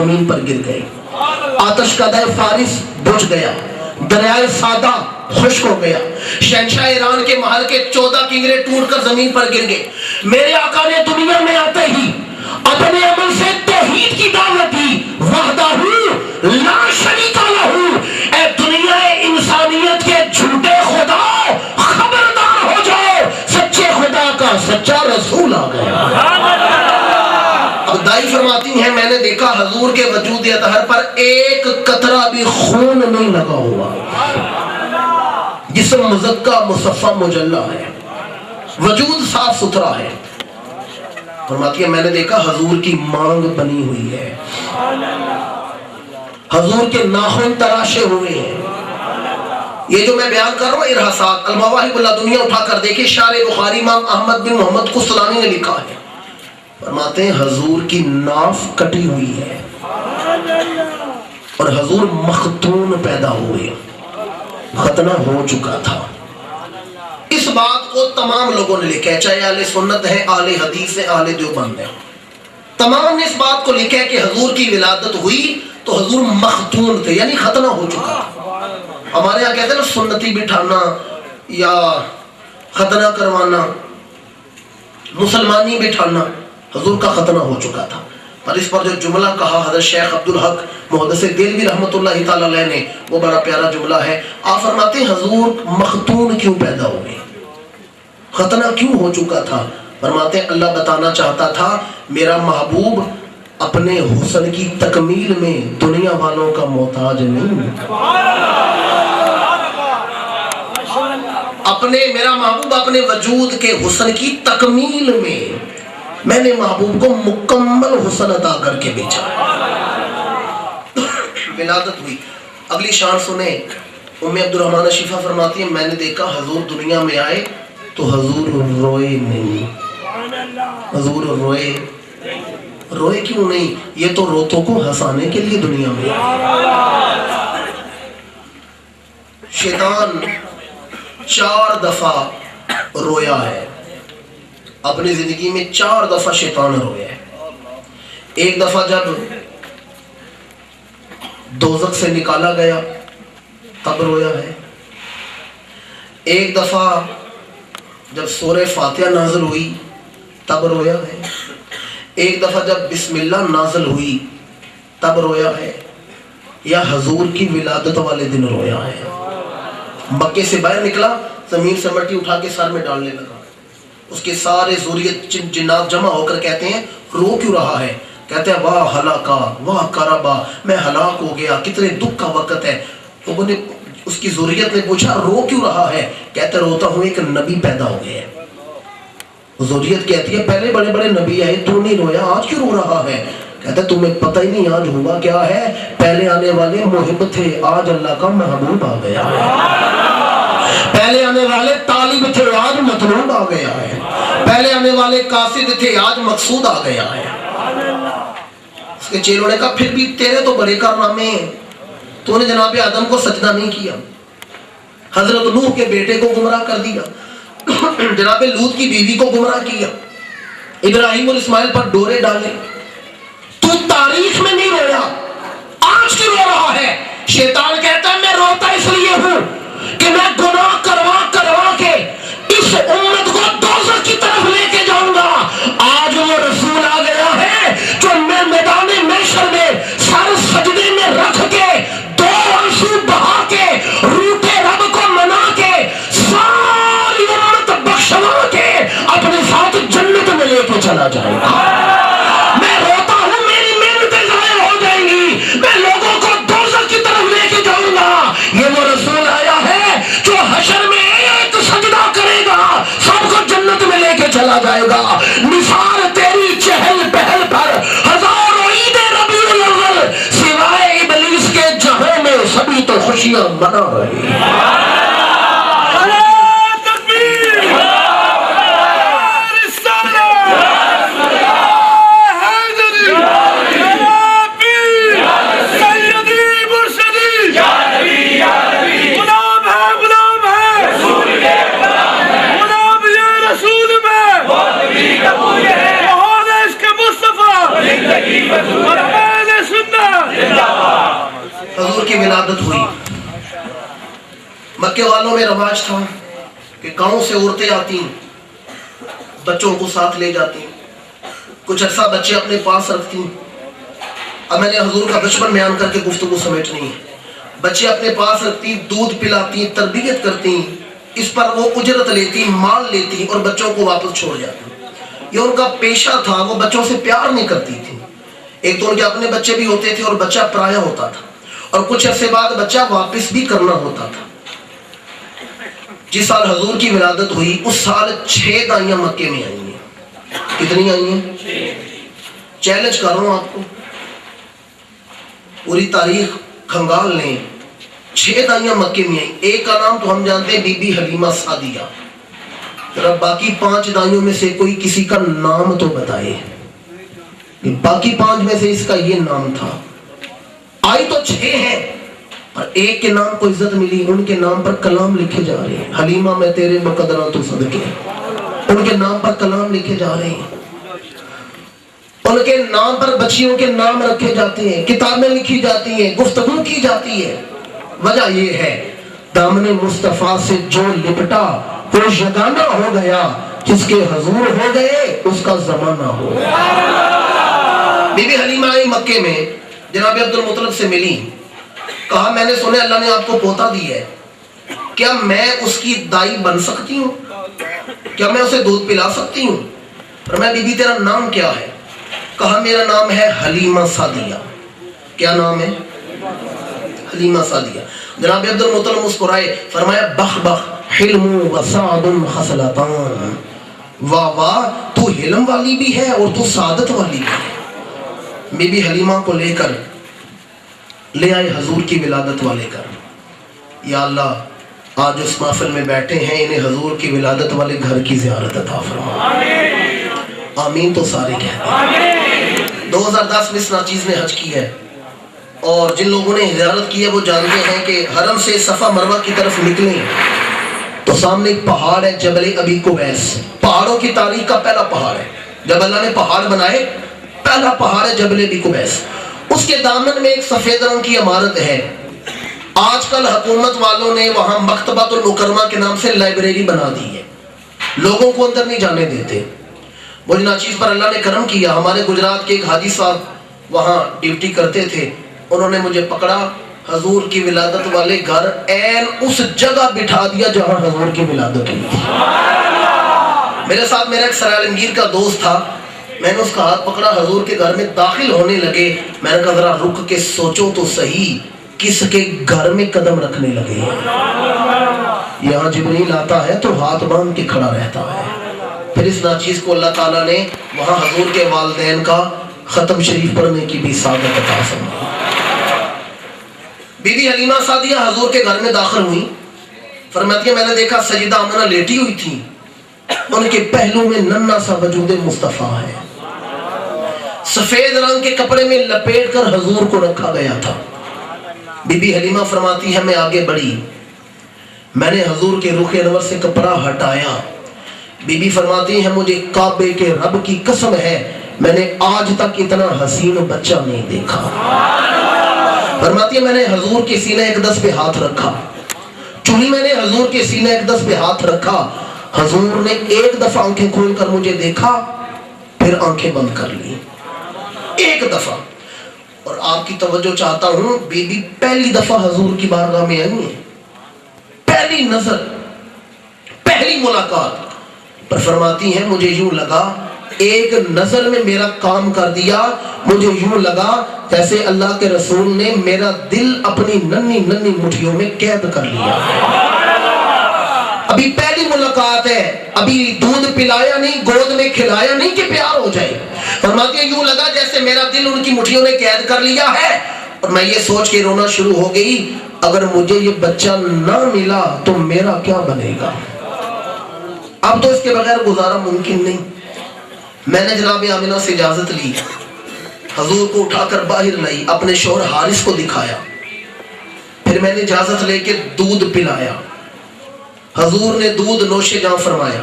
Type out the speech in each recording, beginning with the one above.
زمین پر گر گئے، آتش کا دہ فارس بجھ گیا، دریائے سادہ خشک ہو گیا، شہنشاہ ایران کے محل کے 14 کنگرے ٹوٹ کر زمین پر گر گئے۔ میرے آقا نے دنیا میں آتے ہی اپنے عمل سے توحید کی دعوت دی، وحدہ لا شریک لہ۔ اے دنیا انسانیت کے جھوٹے خدا، خبردار ہو جاؤ، سچے خدا کا سچا رسول آ گیا۔ اب دائی فرماتی ہیں میں نے دیکھا حضور کے وجود اطہر پر ایک قطرہ بھی خون نہیں لگا ہوا، جسم مزکہ مصفہ مجلہ ہے، وجود صاف ستھرا ہے۔ فرماتی ہے میں نے دیکھا حضور کی مانگ بنی ہوئی ہے، حضور کے ناخن تراشے ہوئے ہیں۔ یہ جو میں بیان کر رہا ہوں ارحاسات المواہب اللہ دنیا اٹھا کر دیکھیں، شارح بخاری امام احمد بن محمد قسطلانی نے لکھا ہے، فرماتے ہیں حضور کی ناف کٹی ہوئی ہے اور حضور مختون پیدا ہوئے، ختنہ ہو چکا تھا۔ اس بات کو تمام لوگوں نے لکھا ہے، چاہے اہل سنت ہے، اہل حدیث ہے، اہل دیوبند ہے، تمام نے اس بات کو لکھا ہے کہ حضور کی ولادت ہوئی تو حضور مختون تھے، یعنی ختنہ ہو چکا تھا۔ ہمارے یہاں کہتے ہیں نا سنتی بٹھانا یا ختنہ کروانا، مسلمانی بٹھانا، حضور کا ختنہ ہو چکا تھا۔ اور اس پر جو جملہ کہا حضرت شیخ عبدالحق محدث دہلوی رحمۃ اللہ تعالی علیہ نے، وہ بڑا پیارا جملہ ہے۔ آپ فرماتے ہیں حضور مختون کیوں پیدا ہوئے، ختنہ کیوں ہو چکا تھا؟ فرماتے ہیں اللہ بتانا چاہتا تھا میرا محبوب اپنے حسن کی تکمیل میں دنیا والوں کا محتاج نہیں، میرا محبوب اپنے وجود کے حسن کی تکمیل میں نے محبوب کو مکمل حسن عطا کر کے بیچا۔ ولادت ہوئی، اگلی شان سنیں، ام عبد الرحمن شفا فرماتی ہیں میں نے دیکھا حضور دنیا میں آئے تو حضور روئے نہیں، حضور روئے کیوں نہیں؟ یہ تو روتوں کو ہنسانے کے لیے دنیا میں آئے۔ شیطان 4 دفعہ رویا ہے اپنی زندگی میں، 4 دفعہ شیطان رویا ہے۔ ایک دفعہ جب دوزخ سے نکالا گیا تب رویا ہے، ایک دفعہ جب سورہ فاتحہ نازل ہوئی تب رویا ہے، ایک دفعہ جب بسم اللہ نازل ہوئی تب رویا ہے، یا حضور کی ولادت والے دن رویا ہے۔ مکے سے باہر نکلا، زمین سے مٹی اٹھا کے سر میں ڈالنے لگا، اس کے سارے ذریت جنات جمع ہو کر کہتے ہیں رو کیوں رہا ہے؟ کہتے ہیں واہ ہلاکا واہ کربا، میں ہلاک ہو گیا، کتنے دکھ کا وقت ہے۔ لوگوں نے اس کی ذریت نے پوچھا رو کیوں رہا ہے؟ کہتے روتا ہوں ایک نبی پیدا ہو گیا ہے۔ ذریت کہتی ہے پہلے بڑے بڑے نبی آئے تو نہیں رویا، آج کیوں رو رہا ہے؟ کہتا تمہیں پتہ ہی نہیں آج ہوا کیا ہے، پہلے آنے والے محب تھے آج اللہ کا محبوب آ گیا ہے، پہلے آنے والے طالب تھے آج مطلوب آ گیا ہے، پہلے آنے والے قاصد تھے آج مقصود آ گیا ہے۔ اس کے چیلوں نے کہا پھر بھی تیرے تو بڑے کارنامے ہیں، تو نے جناب آدم کو سجدہ نہیں کیا، حضرت نوح کے بیٹے کو گمراہ کر دیا، جناب لوط کی بیوی کو گمراہ کیا، ابراہیم اور اسماعیل پر ڈورے ڈالے، تو تاریخ میں نہیں رویا، آج کیوں رو رہا ہے؟ شیطان کہتا ہے میں روتا اس لیے ہوں کہ میں گناہ کروا کے اس امت کو دوزخ کی طرف لے کے جاؤں گا۔ آج وہ رسول آ گیا ہے جو میں میدان محشر میں سر سجدے میں رکھ کے 2 آنسو بہا کے روٹے رب کو منا کے ساری امت بخشوا کے اپنے ساتھ جنت میں لے کے چلا جائے گا۔ میں روتا ہوں میری محنتیں ضائع ہو جائیں گی، میں لوگوں کو دوزخ کی طرف لے کے جاؤں گا۔ یہ وہ رسول آیا ہے جو حشر میں ایک سجدہ کرے گا سب کو جنت میں لے کے چلا جائے گا۔ نثار تیری چہل پہل پر ہزاروں عید ربیع الاول، سوائے ابلیس کے جہاں میں سبھی تو خوشیاں منا رہے ہیں۔ اور اہل سنت کی ولادت ہوئی، مکے والوں میں رواج تھا کہ گاؤں سے عورتیں آتی، بچوں کو ساتھ لے جاتی، کچھ عرصہ بچے اپنے پاس رکھتی۔ اب میں نے حضور کا بچپن بیان کر کے گفتگو سمیٹنی ہے۔ بچے اپنے پاس رکھتی، دودھ پلاتی، تربیت کرتی، اس پر وہ اجرت لیتی، مال لیتی اور بچوں کو واپس چھوڑ جاتی۔ یہ ان کا پیشہ تھا، وہ بچوں سے پیار نہیں کرتی تھی۔ ایک تو ان کے اپنے بچے بھی ہوتے تھے اور بچہ پرایا ہوتا تھا، اور کچھ عرصے بعد بچہ واپس بھی کرنا ہوتا تھا۔ جس سال حضور کی ولادت ہوئی اس سال 6 دائیاں مکے میں آئی ہیں۔ کتنی آئی ہیں؟ چیلنج کر رہا ہوں آپ کو، پوری تاریخ کھنگال لیں، 6 دائیاں مکے میں آئیں۔ ایک کا نام تو ہم جانتے ہیں، بی بی حلیمہ سعدیہ۔ ذرا باقی 5 دائیوں میں سے کوئی کسی کا نام تو بتائے، باقی 5 میں سے اس کا یہ نام تھا۔ آئی تو 6 ہیں، اور ایک کے نام کو عزت ملی، ان کے نام پر کلام لکھے جا رہے ہیں۔ حلیمہ میں تیرے مقدرہ تو صدقے، ان کے نام پر کلام لکھے جا رہے ہیں، ان کے نام پر بچیوں کے نام رکھے جاتے ہیں، کتابیں لکھی جاتی ہیں، گفتگو کی جاتی ہے۔ وجہ یہ ہے دامن مصطفیٰ سے جو لپٹا وہ یگانہ ہو گیا، جس کے حضور ہو گئے اس کا زمانہ ہو۔ بی بی حلیمہ آئی مکے میں، جناب عبد المطلب سے ملی، کہا میں نے سنا اللہ نے آپ کو پوتا دی ہے، کیا میں اس کی دائی بن سکتی ہوں؟ کیا میں اسے دودھ پلا سکتی ہوں؟ فرمایا بی بی تیرا نام کیا ہے؟ کہا میرا نام ہے حلیمہ سعدیہ۔ کیا نام ہے؟ حلیمہ سعدیہ۔ جناب عبد المطلب مسکرائے، فرمایا بخ بخ حلم و سعد خصلتان، واہ واہ تو حلم والی بھی ہے اور تو سعادت والی بھی ہے۔ بی بی حلیمہ کو لے کر لے آئے حضور کی ولادت والے گھر۔ یا اللہ آج اس محفل میں بیٹھے ہیں، انہیں حضور کی ولادت والے گھر کی زیارت عطا فرما۔ آمین تو سارے کہتے ہیں۔ 2010 میں اس ناچیز نے حج کی ہے، اور جن لوگوں نے زیارت کی ہے وہ جانتے ہیں کہ حرم سے صفا مروہ کی طرف نکلیں تو سامنے ایک پہاڑ ہے، جبل ابی قبیس، پہاڑوں کی تاریخ کا پہلا پہاڑ ہے۔ جب اللہ نے پہاڑ بنائے پہلا پہاڑ ہے جبل ابی قبیس۔ اس کے دامن میں ایک سفید رنگ کی عمارت ہے۔ آج کل حکومت والوں نے وہاں مکتبۃ المکرمہ کے نام سے لائبریری بنا دی ہے، لوگوں کو اندر نہیں جانے دیتے۔ وہ ناچیز پر اللہ نے کرم کیا، ہمارے گجرات کے ایک حاجی صاحب وہاں ڈیوٹی کرتے تھے، انہوں نے مجھے پکڑا، حضور کی ولادت والے گھر عین اس جگہ بٹھا دیا جہاں حضور کی ولادت ہوئی تھی۔ میرے ساتھ میرا ایک سرائے عالمگیر کا دوست تھا، میں نے اس کا ہاتھ پکڑا، حضور کے گھر میں داخل ہونے لگے، میں نے کہا ذرا رک کے سوچو تو صحیح، کس کے گھر میں قدم رکھنے لگے۔ یہاں جبریل آتا ہے تو ہاتھ باندھ کے کھڑا رہتا ہے۔ پھر اس ناچیز کو اللہ تعالیٰ نے وہاں حضور کے والدین کا ختم شریف پڑھنے کی بھی سعادت عطا فرمائی۔ بی بی حلیمہ سعدیہ حضور کے گھر میں داخل ہوئی، فرماتی ہے میں نے دیکھا سیدہ آمنہ لیٹی ہوئی تھی، ان کے پہلو میں ننھا سا وجود مصطفیٰ ہے، سفید رنگ کے کپڑے میں لپیٹ کر حضور کو رکھا گیا تھا۔ بی بی حلیمہ فرماتی ہے میں آگے بڑھی، میں نے حضور کے رخ انور سے کپڑا ہٹایا۔ بی بی فرماتی ہے مجھے کعبے کے رب کی قسم ہے میں نے آج تک اتنا حسین بچہ نہیں دیکھا۔ فرماتی ہے میں نے حضور کے سینہ اقدس پہ ہاتھ رکھا، چونی میں نے حضور کے سینہ اقدس پہ ہاتھ رکھا، حضور نے ایک دفعہ آنکھیں کھول کر مجھے دیکھا، پھر آنکھیں بند کر لی، ایک دفعہ۔ اور آپ کی توجہ چاہتا ہوں، بی بی پہلی دفعہ حضور کی بارگاہ میں آئی ہیں، پہلی نظر، پہلی ملاقات پر فرماتی ہیں مجھے یوں لگا ایک نظر میں میرا کام کر دیا، مجھے یوں لگا جیسے اللہ کے رسول نے میرا دل اپنی ننھی ننھی مٹھیوں میں قید کر لیا۔ ابھی پہلی ملاقات ہے، ابھی دودھ پلایا نہیں، گود میں کھلایا نہیں کہ پیار ہو جائے۔ فرماتی ہے یوں لگا جیسے میرا دل ان کی مٹھیوں نے قید کر لیا ہے، اور میں یہ سوچ کے رونا شروع ہو گئی اگر مجھے یہ بچہ نہ ملا تو میرا کیا بنے گا، اب تو اس کے بغیر گزارا ممکن نہیں۔ میں نے جناب آمنہ سے اجازت لی، حضور کو اٹھا کر باہر لائی، اپنے شوہر حارث کو دکھایا، پھر میں نے اجازت لے کے دودھ پلایا، حضور نے دودھ نوش جاں فرمایا۔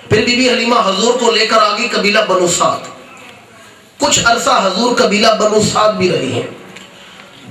پھر بی بی حلیمہ حضور کو لے کر آگئی قبیلہ بنو سعد، کچھ عرصہ حضور قبیلہ بنو سعد بھی رہی ہیں۔